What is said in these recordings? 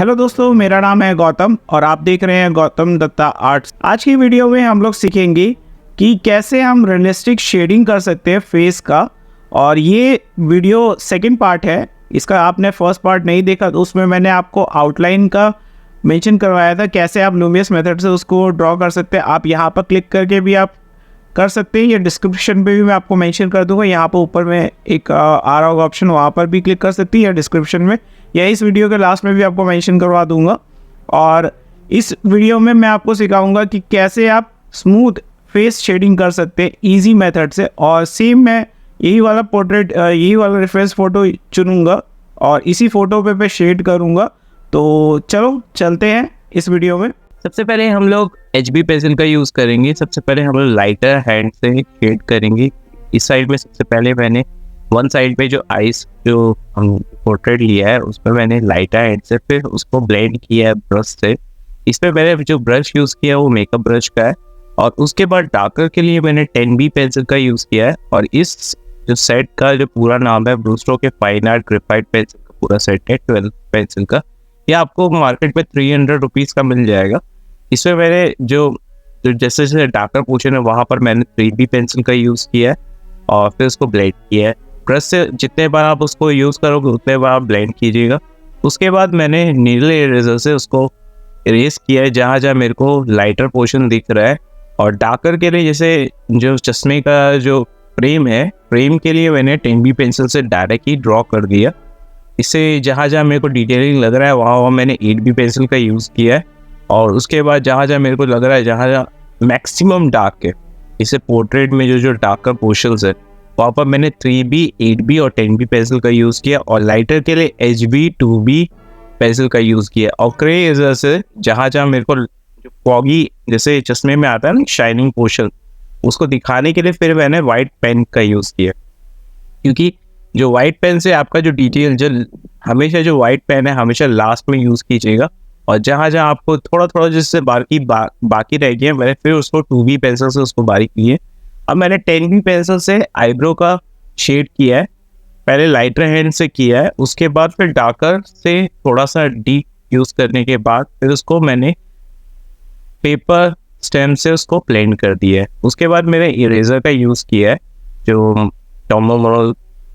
Hello दोस्तों, मेरा नाम है गौतम और आप देख रहे हैं गौतम दत्ता आर्ट्स। आज की वीडियो में हम लोग सीखेंगे कि कैसे हम रियलिस्टिक शेडिंग कर सकते हैं फेस का। और ये वीडियो सेकंड पार्ट है, इसका आपने फर्स्ट पार्ट नहीं देखा तो उसमें मैंने आपको आउटलाइन का मेंशन करवाया था, कैसे आप लूमियस मेथड से उसको ड्रॉ कर सकते हैं। आप यहाँ पर क्लिक करके भी आप कर सकते हैं, ये डिस्क्रिप्शन पे भी मैं आपको मेंशन कर दूंगा। यहाँ पर ऊपर में एक आ रहा होगा ऑप्शन, वहाँ पर भी क्लिक कर सकती है या डिस्क्रिप्शन में या इस वीडियो के लास्ट में भी आपको मेंशन करवा दूंगा। और इस वीडियो में मैं आपको सिखाऊंगा कि कैसे आप स्मूथ फेस शेडिंग कर सकते हैं इजी मेथड से। और सेम मैं यही वाला पोर्ट्रेट, यही वाला रेफरेंस फ़ोटो चुनूंगा और इसी फ़ोटो पे शेड करूंगा। तो चलो चलते हैं इस वीडियो में। सबसे पहले हम लोग HB पेंसिल का यूज़ करेंगे। सबसे पहले हम लोग लाइटर हैंड से शेड करेंगे। इस साइड में सबसे पहले मैंने वन साइड पे जो आइस जो हम पोर्ट्रेट लिया है उसमें मैंने लाइटर हैंड से फिर उसको ब्लेंड किया है ब्रश से। इसमें मैंने जो ब्रश यूज़ किया है वो मेकअप ब्रश का है। और उसके बाद डार्कर के लिए मैंने 10B पेंसिल का यूज़ किया है। और इस जो सेट का जो पूरा नाम है ब्लू स्ट्रोक के फाइन आर्ट ग्रेफाइट पेंसिल का पूरा सेट है 12 पेंसिल का। ये आपको मार्केट में 300 रुपीज़ का मिल जाएगा। इसमें मैंने जो जैसे जैसे डार्कर पोर्शन है वहाँ पर मैंने 3B पेंसिल का यूज़ किया है और फिर उसको ब्लेंड किया है। ब्रश से जितने बार आप उसको यूज़ करोगे उतने बार आप ब्लेंड कीजिएगा। उसके बाद मैंने नीडल इरेजर से उसको इरेज किया है जहाँ जहाँ मेरे को लाइटर पोर्शन दिख रहा है। और डार्कर के लिए जैसे जो चश्मे का जो फ्रेम है, फ्रेम के लिए मैंने 10B पेंसिल से डायरेक्ट ही ड्रॉ कर दिया। इससे जहाँ जहाँ मेरे को डिटेलिंग लग रहा है वहाँ मैंने 8B पेंसिल का यूज़ किया है। और उसके बाद जहाँ जहाँ मेरे को लग रहा है जहाँ जहाँ मैक्सिमम डार्क है, इसे पोर्ट्रेट में जो डार्कर पोर्शंस है वहाँ पर मैंने 3B, 8B और 10B पेंसिल का यूज़ किया। और लाइटर के लिए HB, 2B पेंसिल का यूज़ किया। और ग्रे इरेजर से जहाँ जहाँ मेरे को जो फॉगी जैसे चश्मे में आता है ना शाइनिंग पोर्शन, उसको दिखाने के लिए फिर मैंने वाइट पेन का यूज़ किया। क्योंकि जो वाइट पेन से आपका जो डिटेल जो हमेशा जो वाइट पेन है हमेशा लास्ट में यूज़ कीजिएगा। और जहाँ जहाँ आपको थोड़ा थोड़ा जिससे बाकी रह गया मैंने फिर उसको 2B पेंसिल से उसको बारीक किए। अब मैंने 10B पेंसिल से आईब्रो का शेड किया है, पहले लाइटर हैंड से किया है। उसके बाद फिर डार्कर से थोड़ा सा डीप यूज़ करने के बाद फिर उसको मैंने पेपर स्टेम से उसको ब्लेंड कर दिया है। उसके बाद मैंने इरेजर का यूज़ किया है जो टोमोमोरो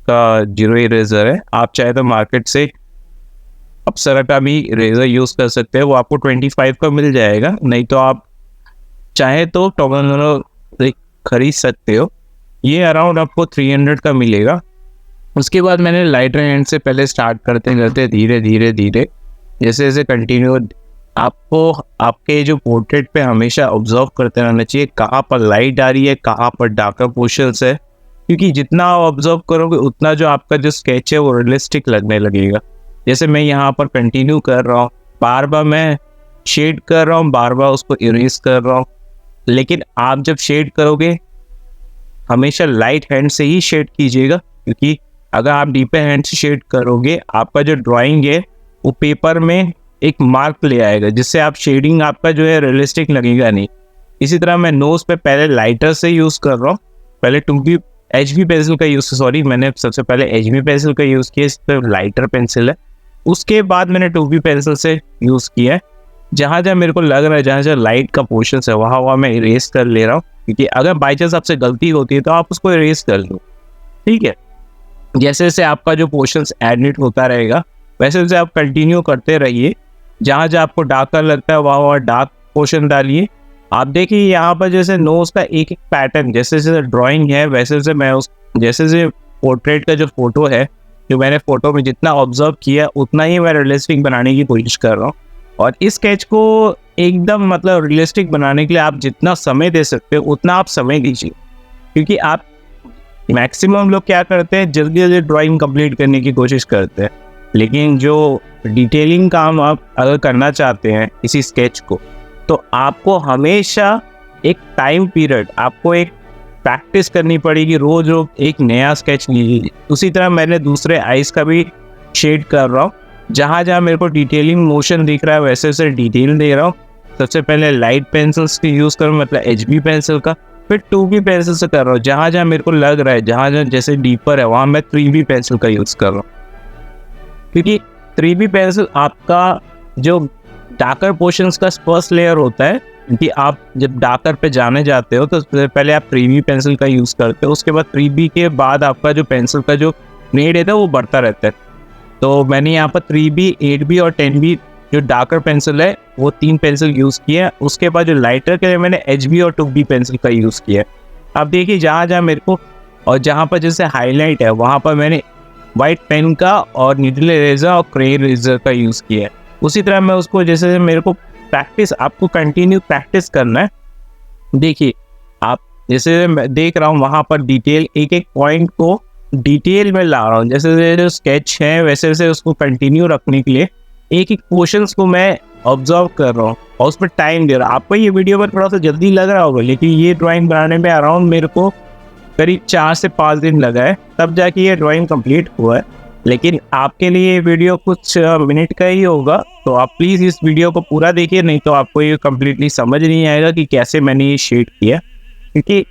का 0 इरेजर है। आप चाहे तो मार्केट से अप्सरा का भी इरेजर यूज़ कर सकते हैं, वो आपको 25 का मिल जाएगा। नहीं तो आप चाहे तो टोमोमोरो खरीद सकते हो, ये अराउंड आपको 300 का मिलेगा। उसके बाद मैंने लाइटर हैंड से पहले स्टार्ट करते करते धीरे धीरे धीरे जैसे जैसे कंटिन्यू आपको आपके जो पोर्ट्रेट पे हमेशा ऑब्जर्व करते रहना चाहिए कहाँ पर लाइट आ रही है, कहाँ पर डार्कर पोर्शंस है। क्योंकि जितना ऑब्जर्व करोगे उतना जो आपका जो स्केच है वो रियलिस्टिक लगने लगेगा। जैसे मैं यहाँ पर कंटिन्यू कर रहा हूँ, बार बार मैं शेड कर रहा हूँ, बार बार उसको इरेज कर रहा हूँ। लेकिन आप जब शेड करोगे हमेशा लाइट हैंड से ही शेड कीजिएगा। क्योंकि अगर आप डीपर हैंड से शेड करोगे आपका जो ड्राइंग है वो पेपर में एक मार्क ले आएगा, जिससे आप शेडिंग आपका जो है रियलिस्टिक लगेगा नहीं। इसी तरह मैं नोज पे पहले लाइटर से यूज़ कर रहा हूँ, पहले 2B HB पेंसिल का यूज़, सॉरी मैंने सबसे पहले HB पेंसिल का यूज़ किया, इस पर लाइटर पेंसिल है। उसके बाद मैंने 2B पेंसिल से यूज़ किया है। जहाँ जहाँ मेरे को लग रहा है जहाँ जहाँ लाइट का पोर्शन है वहाँ मैं इरेज कर ले रहा हूँ। क्योंकि अगर बाई चांस आपसे गलती होती है तो आप उसको इरेज कर लो, ठीक है। जैसे जैसे आपका जो पोर्शंस एडिट होता रहेगा वैसे वैसे आप कंटिन्यू करते रहिए। जहाँ जहाँ आपको डार्कर लगता है वहाँ डार्क पोर्शन डालिए। आप देखिए यहाँ पर जैसे नोज का एक एक पैटर्न जैसे जैसे ड्राइंग है वैसे वैसे मैं उस जैसे जैसे पोर्ट्रेट का जो फोटो है जो मैंने फोटो में जितना ऑब्जर्व किया उतना ही मैं रियलिस्टिक बनाने की कोशिश कर रहा हूँ। और इस स्केच को एकदम मतलब रियलिस्टिक बनाने के लिए आप जितना समय दे सकते हो उतना आप समय दीजिए। क्योंकि आप मैक्सिमम लोग क्या करते हैं जल्दी जल्दी ड्राइंग कंप्लीट करने की कोशिश करते हैं, लेकिन जो डिटेलिंग काम आप अगर करना चाहते हैं इसी स्केच को तो आपको हमेशा एक टाइम पीरियड, आपको एक प्रैक्टिस करनी पड़ेगी। रोज रोज एक नया स्केच लीजिए। उसी तरह मैंने दूसरे आइज का भी शेड कर रहा हूँ, जहाँ जहाँ मेरे को डिटेलिंग मोशन दिख रहा है वैसे वैसे डिटेल दे रहा हूँ। सबसे पहले लाइट पेंसिल्स की यूज़ करूँ, मतलब HB पेंसिल का, फिर 2B पेंसिल से कर रहा हूँ। जहाँ जहाँ मेरे को लग रहा है जहाँ जहाँ जैसे डीपर है वहाँ मैं 3B पेंसिल का यूज़ कर रहा हूँ। क्योंकि 3B पेंसिल आपका जो डार्कर पोर्शंस का फर्स्ट लेयर होता है, क्योंकि आप जब डार्कर पे जाने जाते हो तो उससे पहले आप 3B पेंसिल का यूज़ करते हो, उसके बाद 3B के बाद आपका जो पेंसिल का जो ग्रेड है वो बढ़ता रहता है। तो मैंने यहाँ पर 3B, 8B और 10B जो डार्कर पेंसिल है वो 3 पेंसिल यूज़ किया है। उसके बाद जो लाइटर के लिए मैंने HB और 2B पेंसिल का यूज़ किया है। अब देखिए जहाँ जहाँ मेरे को और जहाँ पर जैसे हाईलाइट है वहाँ पर मैंने वाइट पेन का और नीडल इरेजर और क्रेयन इरेजर का यूज़ किया है। उसी तरह मैं उसको जैसे मेरे को प्रैक्टिस, आपको कंटिन्यू प्रैक्टिस करना है। देखिए आप जैसे मैं देख रहा हूँ वहाँ पर डिटेल, एक एक पॉइंट को डिटेल में ला रहा हूँ। जैसे जो स्केच है वैसे वैसे उसको कंटिन्यू रखने के लिए एक एक पोर्शंस को मैं ऑब्जर्व कर रहा हूँ और उस पर टाइम दे रहा हूँ। आपको ये वीडियो में थोड़ा सा जल्दी लग रहा होगा, लेकिन ये ड्राइंग बनाने में अराउंड मेरे को करीब 4 से 5 दिन लगा है, तब जाके ये ड्राइंग कंप्लीट हुआ है। लेकिन आपके लिए ये वीडियो कुछ मिनट का ही होगा, तो आप प्लीज़ इस वीडियो को पूरा देखिए, नहीं तो आपको ये कम्प्लीटली समझ नहीं आएगा कि कैसे मैंने ये शेड किया। क्योंकि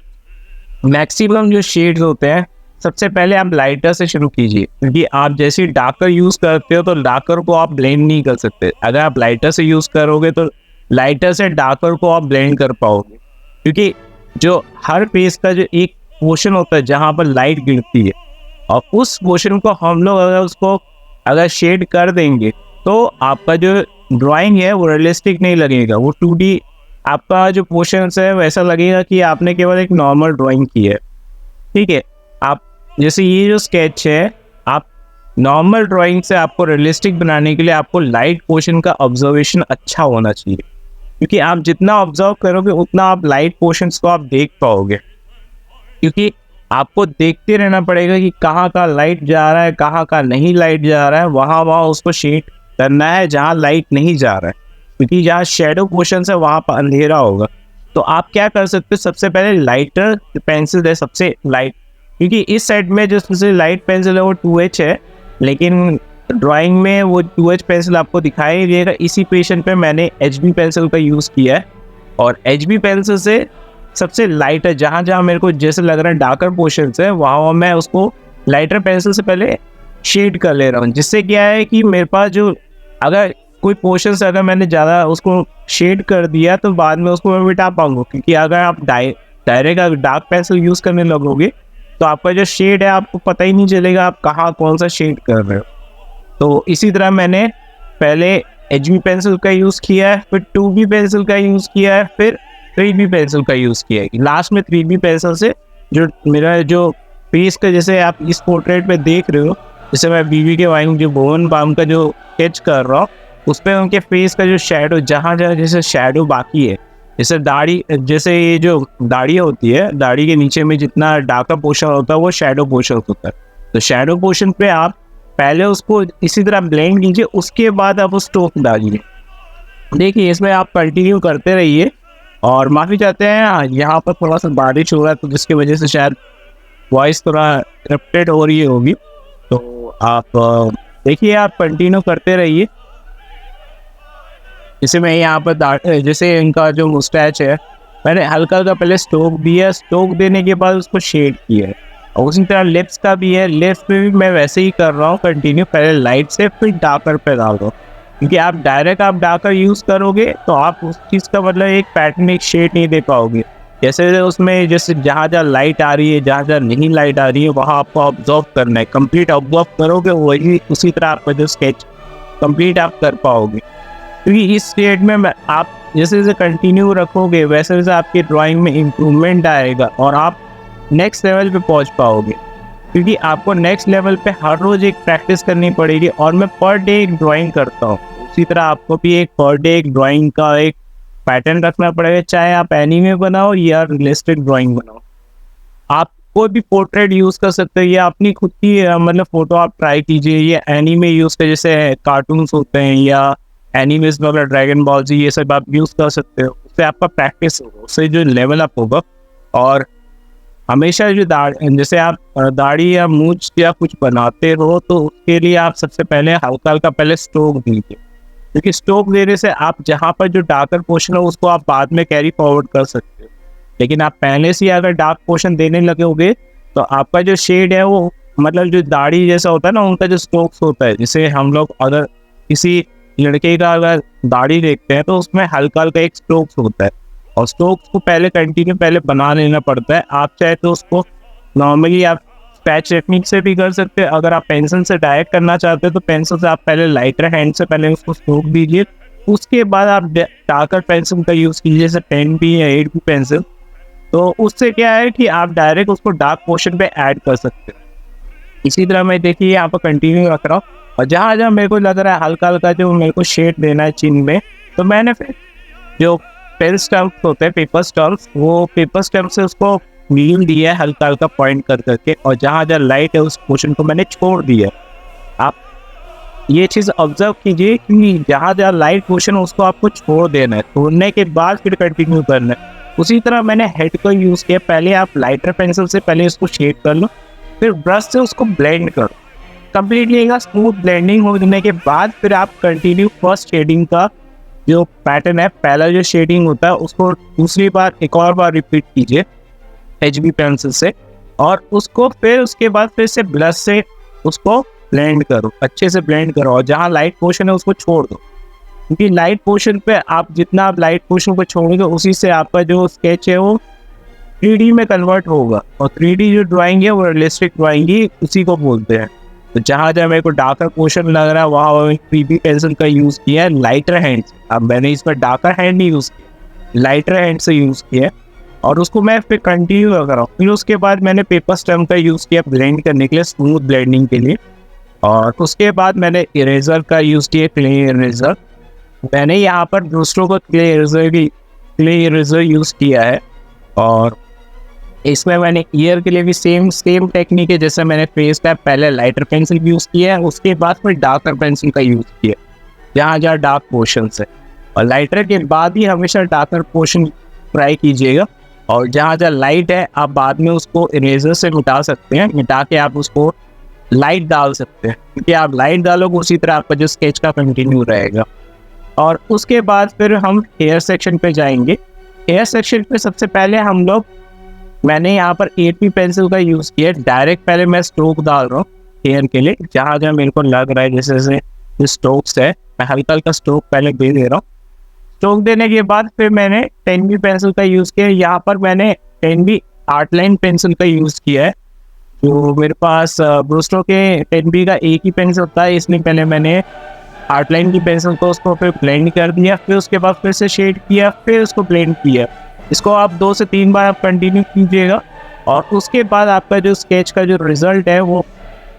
मैक्सिमम जो शेड्स होते हैं सबसे पहले आप लाइटर से शुरू कीजिए, क्योंकि आप जैसे डार्कर यूज़ करते हो तो डार्कर को आप ब्लेंड नहीं कर सकते। अगर आप लाइटर से यूज़ करोगे तो लाइटर से डार्कर को आप ब्लेंड कर पाओगे, क्योंकि जो हर पेज का जो एक पोर्शन होता है जहाँ पर लाइट गिरती है, और उस पोर्शन को हम लोग अगर शेड कर देंगे तो आपका जो ड्राइंग है वो रियलिस्टिक नहीं लगेगा। वो 2D आपका जो पोर्शन है वैसा लगेगा कि आपने केवल एक नॉर्मल ड्राइंग की है। ठीक है, आप जैसे ये जो स्केच है, आप नॉर्मल ड्राइंग से आपको रियलिस्टिक बनाने के लिए आपको लाइट पोर्शन का ऑब्जर्वेशन अच्छा होना चाहिए, क्योंकि आप जितना ऑब्जर्व करोगे उतना आप लाइट पोर्शंस को आप देख पाओगे। क्योंकि आपको देखते रहना पड़ेगा कि कहाँ का लाइट जा रहा है, कहाँ का नहीं लाइट जा रहा है, वहाँ उसको शेड करना है जहाँ लाइट नहीं जा रहा है, क्योंकि जहाँ शेडो पोर्शन है वहाँ पर अंधेरा होगा। तो आप क्या कर सकते हो, सबसे पहले लाइटर पेंसिल है सबसे लाइट, क्योंकि इस साइड में जो सबसे लाइट पेंसिल है वो 2H है, लेकिन ड्राइंग में वो 2H पेंसिल आपको दिखाई देगा। इसी पेशन पे मैंने HB पेंसिल का यूज़ किया है, और HB पेंसिल से सबसे लाइट है, जहाँ जहाँ मेरे को जैसे लग रहा है डार्कर पोर्शन है वहाँ मैं उसको लाइटर पेंसिल से पहले शेड कर ले रहा हूँ। जिससे क्या है कि मेरे पास जो अगर कोई पोर्शन अगर मैंने ज़्यादा उसको शेड कर दिया तो बाद में उसको मैं मिटा पाऊंगा, क्योंकि अगर आप डायरेक्ट डार्क पेंसिल यूज़ करने लगोगे तो आपका जो शेड है आपको पता ही नहीं चलेगा आप कहाँ कौन सा शेड कर रहे हो। तो इसी तरह मैंने पहले HB पेंसिल का यूज़ किया है, फिर 2B पेंसिल का यूज़ किया है, फिर 3B पेंसिल का यूज़ किया है। लास्ट में 3B पेंसिल से जो मेरा जो फेस का, जैसे आप इस पोर्ट्रेट पे देख रहे हो, जैसे मैं बीवी के वाइंग जो भुवन बाम का जो स्केच कर रहा हूँ उस पर उनके फेस का जो शेडो, जहाँ जहाँ जैसे शेडो बाकी है, जैसे दाढ़ी, जैसे ये जो दाढ़ी होती है, दाढ़ी के नीचे में जितना डार्कर पोर्शन होता है वो शेडो पोर्शन होता है। तो शेडो पोर्शन पे आप पहले उसको इसी तरह ब्लेंड कीजिए, उसके बाद आप उस स्ट्रोक डालिए। देखिए इसमें आप कंटिन्यू करते रहिए। और माफ़ी चाहते हैं, यहाँ पर थोड़ा सा बारिश हो रहा है तो जिसकी वजह से शायद वॉइस थोड़ा करप्टेड हो रही होगी, तो आप देखिए आप कंटिन्यू करते रहिए। जैसे मैं यहाँ पर जैसे इनका जो मुस्टैच है मैंने हल्का हल्का पहले स्ट्रोक दिया, स्ट्रोक देने के बाद उसको शेड किया है। और उसी तरह लिप्स का भी है, लिप्स पे भी मैं वैसे ही कर रहा हूँ कंटिन्यू, पहले लाइट से फिर डार्कर पे डाल दो, क्योंकि आप डार्कर यूज़ करोगे तो आप उस चीज़ का मतलब एक पैटर्न, एक शेड नहीं दे पाओगे। जैसे उसमें जैसे जहाँ जहाँ लाइट आ रही है, जहाँ जहाँ नहीं लाइट आ रही है वहाँ आपको ऑब्जर्व करना है। कंप्लीट ऑब्जर्व करोगे वही उसी तरह आपका जो स्केच कंप्लीट आप कर पाओगे, क्योंकि इस स्टेट में आप जैसे जैसे कंटिन्यू रखोगे वैसे वैसे आपकी ड्राइंग में इम्प्रूवमेंट आएगा और आप नेक्स्ट लेवल पे पहुंच पाओगे। क्योंकि आपको नेक्स्ट लेवल पे हर रोज़ एक प्रैक्टिस करनी पड़ेगी, और मैं पर डे एक ड्राइंग करता हूँ, उसी तरह आपको भी एक पर डे एक ड्राइंग का एक पैटर्न रखना पड़ेगा, चाहे आप एनीमे बनाओ या रियलिस्टिक ड्राइंग बनाओ। आप कोई भी पोर्ट्रेट यूज़ कर सकते हैं या अपनी खुद की मतलब फ़ोटो आप ट्राई कीजिए, या एनीमे यूज़ कर, जैसे कार्टून्स होते हैं या एनिमेस में अगर ड्रैगन बॉल जी ये सब आप यूज़ कर सकते हो। उससे आपका प्रैक्टिस होगा, उससे जो लेवल अप होगा। और हमेशा जो जैसे आप दाढ़ी या मूंछ या कुछ बनाते हो तो उसके लिए आप सबसे पहले हल्का हल्का पहले स्ट्रोक दीजिए, क्योंकि स्ट्रोक देने से आप जहाँ पर जो डार्कर पोर्शन है उसको आप बाद में कैरी फॉरवर्ड कर सकते हो। लेकिन आप पहले से अगर डार्क पोर्शन देने लगोगे तो आपका जो शेड है वो मतलब जो दाढ़ी जैसा होता है ना, उनका जो स्ट्रोक्स होता है, जैसे हम लोग अगर किसी लड़के का अगर दाढ़ी देखते हैं तो उसमें हल्का हल्का एक स्ट्रोक्स होता है, और स्ट्रोक्स को पहले कंटिन्यू पहले बना लेना पड़ता है। आप चाहे तो उसको नॉर्मली आप पैच टेक्निक से भी कर सकते हैं। अगर आप पेंसिल से डायरेक्ट करना चाहते हैं तो पेंसिल से आप पहले लाइटर हैंड से पहले उसको स्ट्रोक दीजिए, उसके बाद आप डार्कर पेंसिल का यूज़ कीजिए, जैसे 10B या 8B पेंसिल। तो उससे क्या है कि आप डायरेक्ट उसको डार्क पोर्शन पे ऐड कर सकते हैं। इसी तरह मैं देखिए यहाँ पर कंटिन्यू रख रहा हूँ, और जहाँ जहाँ मेरे को लग रहा है हल्का हल्का जो मेरे को शेड देना है चिन में, तो मैंने फिर जो पेन स्टम्प होते हैं, पेपर स्टम्प, वो पेपर स्टम्प से उसको नील दिया है हल्का हल्का पॉइंट कर करके, और जहाँ जहाँ लाइट है उस पोर्शन को मैंने छोड़ दिया। आप ये चीज़ ऑब्जर्व कीजिए कि जहाँ जहाँ लाइट पोर्शन है उसको आपको छोड़ देना है, छोड़ने के बाद फिर कंटिन्यू करना है। उसी तरह मैंने हेड को यूज़ किया, पहले आप लाइटर पेंसिल से पहले इसको शेड कर लो, फिर ब्रश से उसको ब्लेंड करो कम्प्लीटली। स्मूथ ब्लेंडिंग होने के बाद फिर आप कंटिन्यू फर्स्ट शेडिंग का जो पैटर्न है, पहला जो शेडिंग होता है उसको दूसरी बार एक और बार रिपीट कीजिए HB पेंसिल से, और उसको फिर उसके बाद फिर से ब्रश से उसको ब्लेंड करो, अच्छे से ब्लेंड करो, और जहाँ लाइट पोर्शन है उसको छोड़ दो, क्योंकि लाइट पोर्शन पे आप जितना आप लाइट पोर्शन को छोड़ोगे उसी से आपका जो स्केच है वो 3D में कन्वर्ट होगा, और 3D जो ड्राइंग है वो रियलिस्टिक ड्राइंग ही उसी को बोलते हैं। तो जहाँ जहाँ मेरे को डार्कर पोर्शन लग रहा है वहाँ 3B पेंसिल का यूज़ किया है लाइटर हैंड से। अब मैंने इस पर डार्कर हैंड नहीं यूज़ किया, लाइटर हैंड से यूज़ किया, और उसको मैं फिर कंटिन्यू कर रहा हूँ। फिर उसके बाद मैंने पेपर स्टम्प का यूज़ किया ब्लेंड करने के लिए, स्मूथ ब्लेंडिंग के लिए, और उसके बाद मैंने इरेजर का यूज़ किया, क्ले इरेजर। मैंने यहाँ पर दूसरों को क्ले इरेजर यूज़ किया है, और इसमें मैंने ईयर के लिए भी सेम टेक्निक है जैसे मैंने फेस का पहले लाइटर पेंसिल यूज़ किया है, उसके बाद फिर डार्कर पेंसिल का यूज़ किया जहाँ जहाँ डार्क पोर्शन है, और लाइटर के बाद ही हमेशा डार्कर पोर्शन ट्राई कीजिएगा, और जहाँ जहाँ लाइट है आप बाद में उसको इरेजर से मिटा सकते हैं, मिटा के आप उसको लाइट डाल सकते हैं, क्योंकि आप लाइट डालोगे उसी तरह आपका जो स्केच का कंटिन्यू रहेगा। और उसके बाद फिर हम हेयर सेक्शन पे जाएंगे। हेयर सेक्शन पे सबसे पहले हम लोग, मैंने यहाँ पर 8B पेंसिल का यूज़ किया, डायरेक्ट पहले मैं स्ट्रोक डाल रहा हूँ हेयर के लिए, जहाँ जहाँ मेरे को लग रहा है जैसे जैसे स्ट्रोक्स है मैं हल्का हल्का स्ट्रोक पहले दे रहा हूँ। स्ट्रोक देने के बाद फिर मैंने 10B पेंसिल का यूज़ किया। यहाँ पर मैंने 10B आर्ट लाइन पेंसिल का यूज़ किया है, जो मेरे पास ब्रूस्टो के 10B का एक ही पेंसिल था, इसलिए पहले मैंने आर्ट लाइन की पेंसिल को उसको फिर ब्लेंड कर दिया, फिर उसके बाद फिर से शेड किया, फिर उसको ब्लेंड किया। इसको आप 2 से 3 बार आप कंटिन्यू कीजिएगा, और उसके बाद आपका जो स्केच का जो रिजल्ट है वो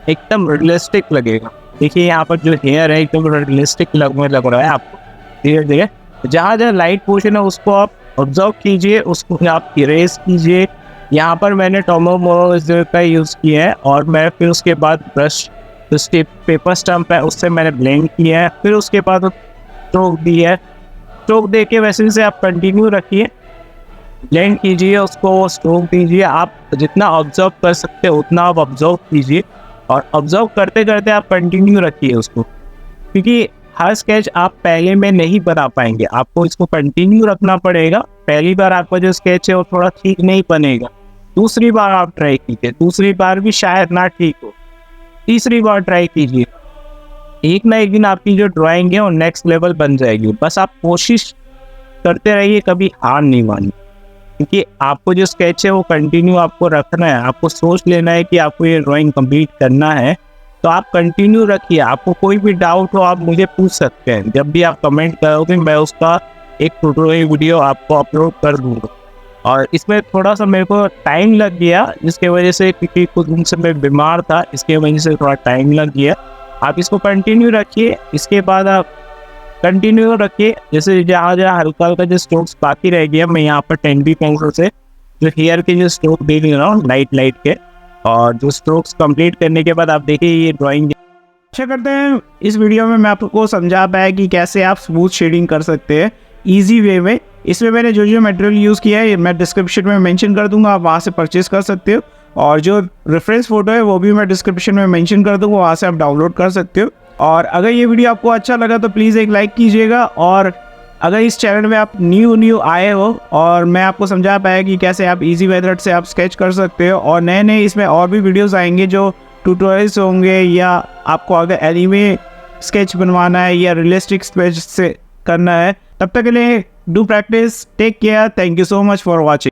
एकदम रियलिस्टिक लगेगा। देखिए यहाँ पर जो हेयर है एकदम रियलिस्टिक लग रहा है आपको धीरे धीरे। जहाँ जहाँ लाइट पोर्शन है उसको आप ऑब्जर्व कीजिए, उसको आप इरेज कीजिए। यहाँ पर मैंने टोमो मोरो का यूज़ किया है, और मैं फिर उसके बाद ब्रश उसके पेपर स्टम्प है उससे मैंने ब्लेंड किया है, फिर उसके बाद स्ट्रोक दिया है। स्ट्रोक दे के वैसे से आप कंटिन्यू रखिए, ब्लेंड कीजिए, उसको स्ट्रोक दीजिए। आप जितना ऑब्जर्व कर सकते हो उतना आप ऑब्जर्व कीजिए, और ऑब्जर्व करते करते आप कंटिन्यू रखिए उसको, क्योंकि हर स्केच आप पहले में नहीं बना पाएंगे, आपको इसको कंटिन्यू रखना पड़ेगा। पहली बार आपका जो स्केच है वो थोड़ा ठीक नहीं बनेगा, दूसरी बार आप ट्राई कीजिए, दूसरी बार भी शायद ना ठीक हो, तीसरी बार ट्राई कीजिए, एक ना एक दिन आपकी जो ड्राइंग है वो नेक्स्ट लेवल बन जाएगी। बस आप कोशिश करते रहिए, कभी हार नहीं मानिए, क्योंकि आपको जो स्केच है वो कंटिन्यू आपको रखना है। आपको सोच लेना है कि आपको ये ड्राइंग कंप्लीट करना है, तो आप कंटिन्यू रखिए। आपको कोई भी डाउट हो आप मुझे पूछ सकते हैं, जब भी आप कमेंट करोगे मैं उसका एक ट्यूटोरियल वीडियो आपको अपलोड कर दूँगा। और इसमें थोड़ा सा मेरे को टाइम लग गया, जिसके वजह से, क्योंकि कुछ दिन से मैं बीमार था, इसके वजह से थोड़ा टाइम लग गया। आप इसको कंटिन्यू रखिए, इसके बाद आप कंटिन्यू रखिए। जैसे जहाँ जहाँ हल्का हल्का जो स्ट्रोक्स बाकी रह गया, मैं यहाँ पर 10B पेंसिल से जो हेयर के जो स्ट्रोक दे रहा हूँ लाइट के, और जो स्ट्रोक्स कंप्लीट करने के बाद आप देखिए ये ड्राइंग। अच्छा करते हैं, इस वीडियो में मैं आपको समझा पाया कि कैसे आप स्मूथ शेडिंग कर सकते हैं ईजी वे में। इसमें मैंने जो जो मटेरियल यूज़ किया है मैं डिस्क्रिप्शन में मेंशन कर दूंगा, आप वहाँ से परचेज कर सकते हो, और जो रेफरेंस फोटो है वो भी मैं डिस्क्रिप्शन में मेंशन कर दूंगा, वहाँ से आप डाउनलोड कर सकते हो। और अगर ये वीडियो आपको अच्छा लगा तो प्लीज़ एक लाइक कीजिएगा, और अगर इस चैनल में आप न्यू आए हो और मैं आपको समझा पाया कि कैसे आप इजी मेथड से आप स्केच कर सकते हो, और नए इसमें और भी वीडियोस आएंगे जो ट्यूटोरियल्स होंगे, या आपको अगर एनीमे स्केच बनवाना है या रियलिस्टिक स्केच से करना है। तब तक के लिए do practice, take care, thank you so much for watching.